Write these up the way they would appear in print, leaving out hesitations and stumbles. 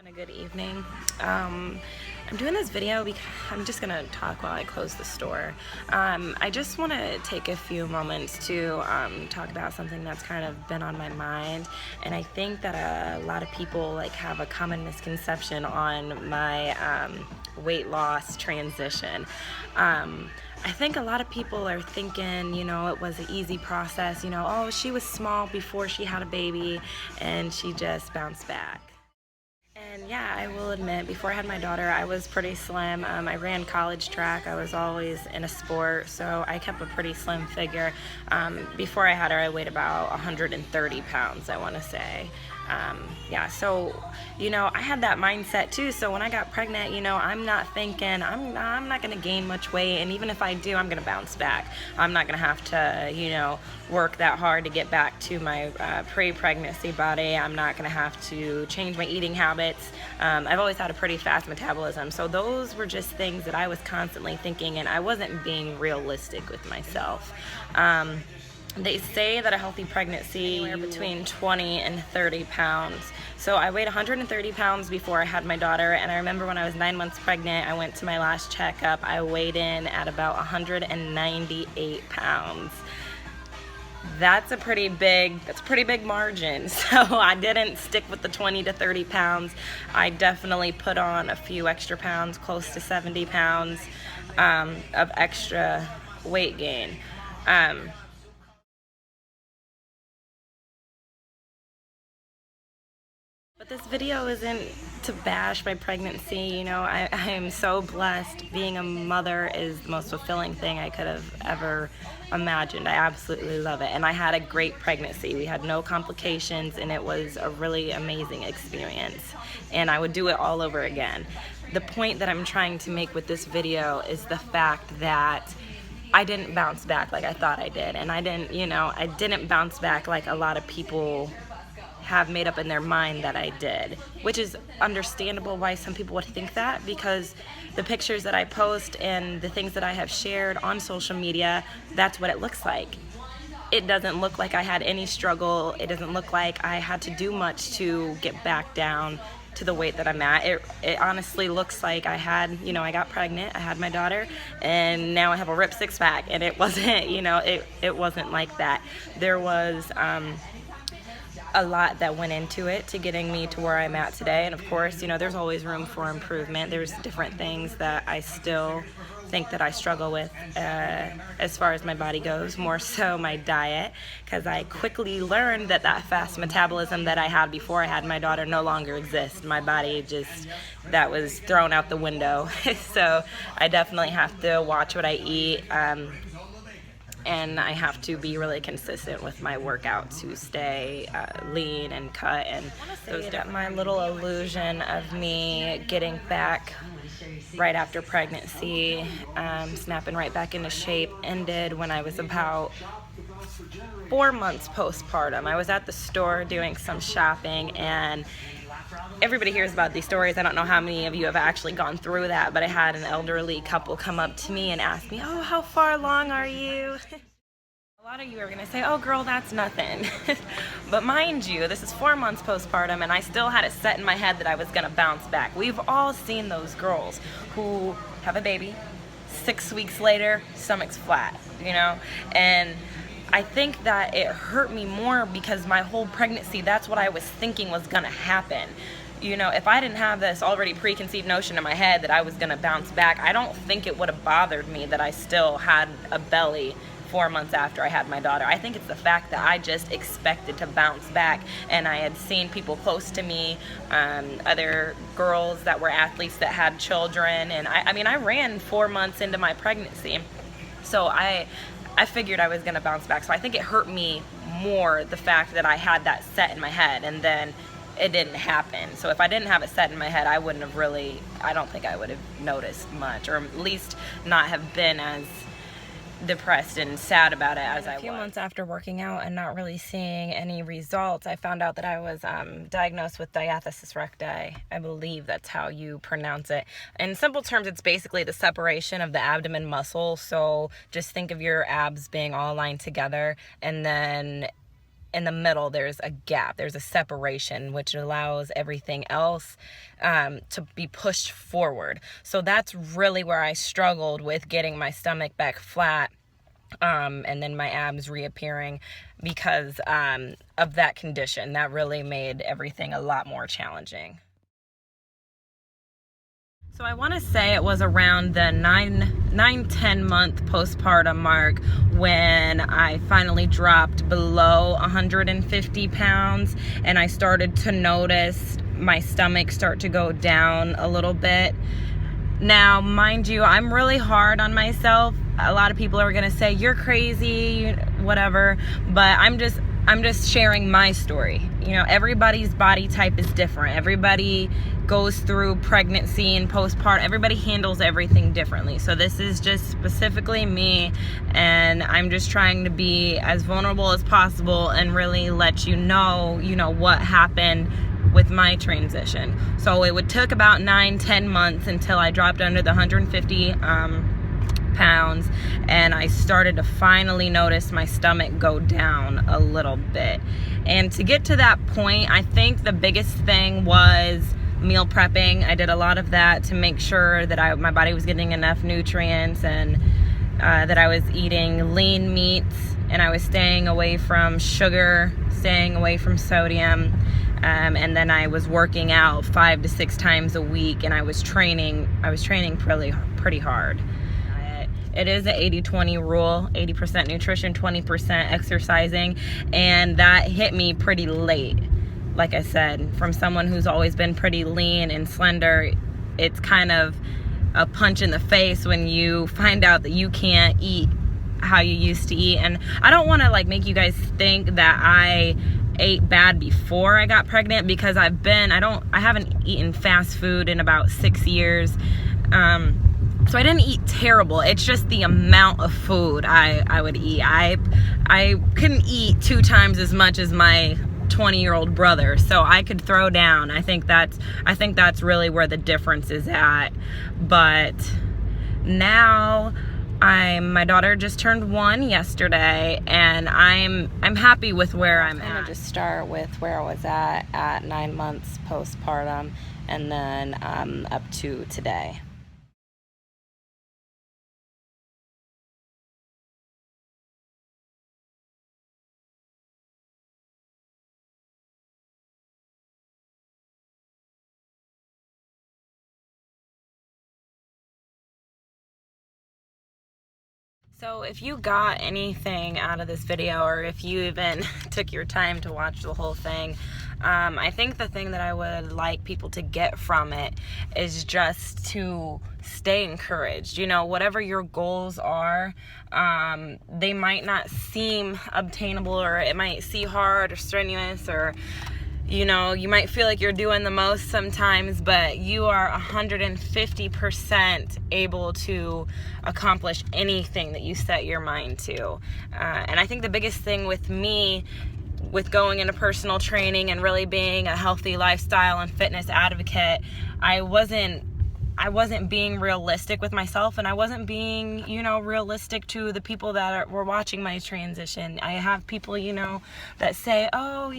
A good evening. I'm doing this video because I'm just gonna talk while I close the store. I just want to take a few moments to talk about something that's kind of been on my mind, and I think that a lot of people have a common misconception on my weight loss transition. I think a lot of people are thinking, it was an easy process, oh, she was small before she had a baby and she just bounced back. And yeah, I will admit, before I had my daughter, I was pretty slim. I ran college track. I was always in a sport, so I kept a pretty slim figure. Before I had her, I weighed about 130 pounds, I want to say. Yeah, so, I had that mindset too. So when I got pregnant, I'm not thinking, I'm not going to gain much weight. And even if I do, I'm going to bounce back. I'm not going to have to, work that hard to get back to my pre-pregnancy body. I'm not going to have to change my eating habits. I've always had a pretty fast metabolism. So those were just things that I was constantly thinking, and I wasn't being realistic with myself. They say that a healthy pregnancy, you're between 20 and 30 pounds. So I weighed 130 pounds before I had my daughter, and I remember when I was 9 months pregnant, I went to my last checkup. I weighed in at about 198 pounds. That's a pretty big margin. So I didn't stick with the 20 to 30 pounds. I definitely put on a few extra pounds, close to 70 pounds of extra weight gain. But this video isn't to bash my pregnancy. I am so blessed. Being a mother is the most fulfilling thing I could have ever imagined. I absolutely love it. And I had a great pregnancy. We had no complications, and it was a really amazing experience. And I would do it all over again. The point that I'm trying to make with this video is the fact that I didn't bounce back like I thought I did. And I didn't bounce back like a lot of people have made up in their mind that I did, which is understandable why some people would think that, because the pictures that I post and the things that I have shared on social media, that's what it looks like. It doesn't look like I had any struggle. It doesn't look like I had to do much to get back down to the weight that I'm at. It honestly looks like I got pregnant, I had my daughter, and now I have a ripped six-pack, and it wasn't, it wasn't like that. There was a lot that went into it to getting me to where I'm at today. And of course, there's always room for improvement. There's different things that I still think that I struggle with as far as my body goes, more so my diet, because I quickly learned that fast metabolism that I had before I had my daughter no longer exists. My body that was thrown out the window. So I definitely have to watch what I eat. And I have to be really consistent with my workouts to stay lean and cut. And my little illusion of me getting back right after pregnancy, snapping right back into shape, ended when I was about 4 months postpartum. I was at the store doing some shopping, and everybody hears about these stories. I don't know how many of you have actually gone through that, but I had an elderly couple come up to me and ask me, "Oh, how far along are you?" A lot of you are going to say, "Oh girl, that's nothing." But mind you, this is 4 months postpartum, and I still had it set in my head that I was going to bounce back. We've all seen those girls who have a baby, 6 weeks later, stomach's flat, and I think that it hurt me more because my whole pregnancy, that's what I was thinking was going to happen. If I didn't have this already preconceived notion in my head that I was going to bounce back, I don't think it would have bothered me that I still had a belly 4 months after I had my daughter. I think it's the fact that I just expected to bounce back, and I had seen people close to me, other girls that were athletes that had children, and I ran 4 months into my pregnancy, so I figured I was going to bounce back. So I think it hurt me more, the fact that I had that set in my head, and then it didn't happen. So if I didn't have it set in my head, I don't think I would have noticed much, or at least not have been as depressed and sad about it as I was. A few months after working out and not really seeing any results, I found out that I was diagnosed with diathesis recti. I believe that's how you pronounce it. In simple terms, it's basically the separation of the abdomen muscle. So just think of your abs being all aligned together, and then in the middle there's a gap, there's a separation, which allows everything else to be pushed forward. So that's really where I struggled with getting my stomach back flat, and then my abs reappearing because of that condition. That really made everything a lot more challenging. So I want to say it was around the 10 month postpartum mark when I finally dropped below 150 pounds, and I started to notice my stomach start to go down a little bit. Now, mind you, I'm really hard on myself. A lot of people are going to say, you're crazy, whatever, but I'm just sharing my story. You know, everybody's body type is different. Everybody goes through pregnancy and postpartum. Everybody handles everything differently. So this is just specifically me, and I'm just trying to be as vulnerable as possible and really let you know what happened with my transition. So it took about 9-10 months until I dropped under the 150 pounds, and I started to finally notice my stomach go down a little bit. And to get to that point, I think the biggest thing was meal prepping. I did a lot of that to make sure that my body was getting enough nutrients, and that I was eating lean meats, and I was staying away from sugar, staying away from sodium. And then I was working out 5 to 6 times a week, and I was training pretty hard. It is an 80-20 rule, 80% nutrition, 20% exercising, and that hit me pretty late. Like I said, from someone who's always been pretty lean and slender, it's kind of a punch in the face when you find out that you can't eat how you used to eat. And I don't want to make you guys think that I ate bad before I got pregnant, because I haven't eaten fast food in about 6 years. So I didn't eat terrible. It's just the amount of food I would eat. I couldn't eat 2 times as much as my 20-year-old brother, so I could throw down. I think that's really where the difference is at. But now my daughter just turned 1 yesterday, and I'm happy with where I'm at. I'm gonna just start with where I was at 9 months postpartum, and then up to today. So if you got anything out of this video, or if you even took your time to watch the whole thing, I think the thing that I would like people to get from it is just to stay encouraged. Whatever your goals are, they might not seem obtainable, or it might seem hard or strenuous, or you might feel like you're doing the most sometimes, but you are 150% able to accomplish anything that you set your mind to. And I think the biggest thing with me, with going into personal training and really being a healthy lifestyle and fitness advocate, I wasn't being realistic with myself, and I wasn't being, realistic to the people that were watching my transition. I have people, that say, oh,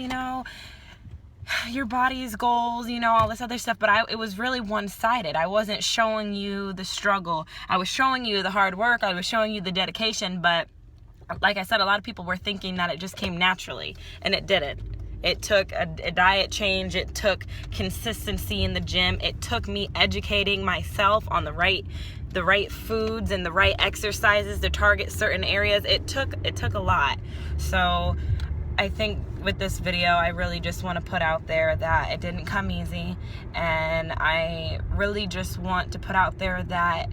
your body's goals, all this other stuff, but it was really one-sided. I wasn't showing you the struggle. I was showing you the hard work. I was showing you the dedication, but like I said, a lot of people were thinking that it just came naturally, and it didn't. It took a diet change. It took consistency in the gym. It took me educating myself on the right foods and the right exercises to target certain areas. It took a lot. So I think with this video, I really just want to put out there that it didn't come easy, and I really just want to put out there that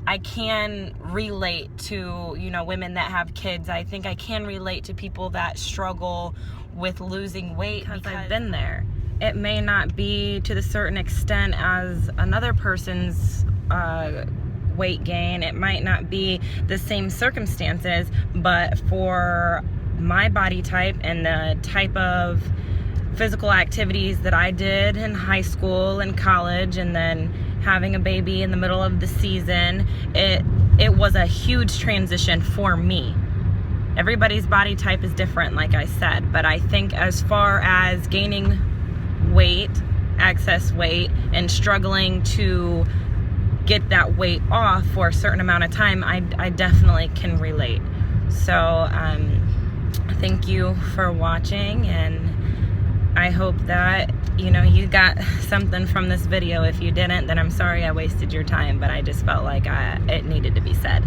I can relate to, women that have kids. I think I can relate to people that struggle with losing weight, because I've been there. It may not be to the certain extent as another person's weight gain. It might not be the same circumstances, but for my body type and the type of physical activities that I did in high school and college, and then having a baby in the middle of the season, it was a huge transition for me. everybody's body type is different, like I said, but I think as far as gaining weight, excess weight, and struggling to get that weight off for a certain amount of time, I definitely can relate. So thank you for watching, and I hope that you got something from this video. If you didn't, then I'm sorry I wasted your time, but I just felt like it needed to be said.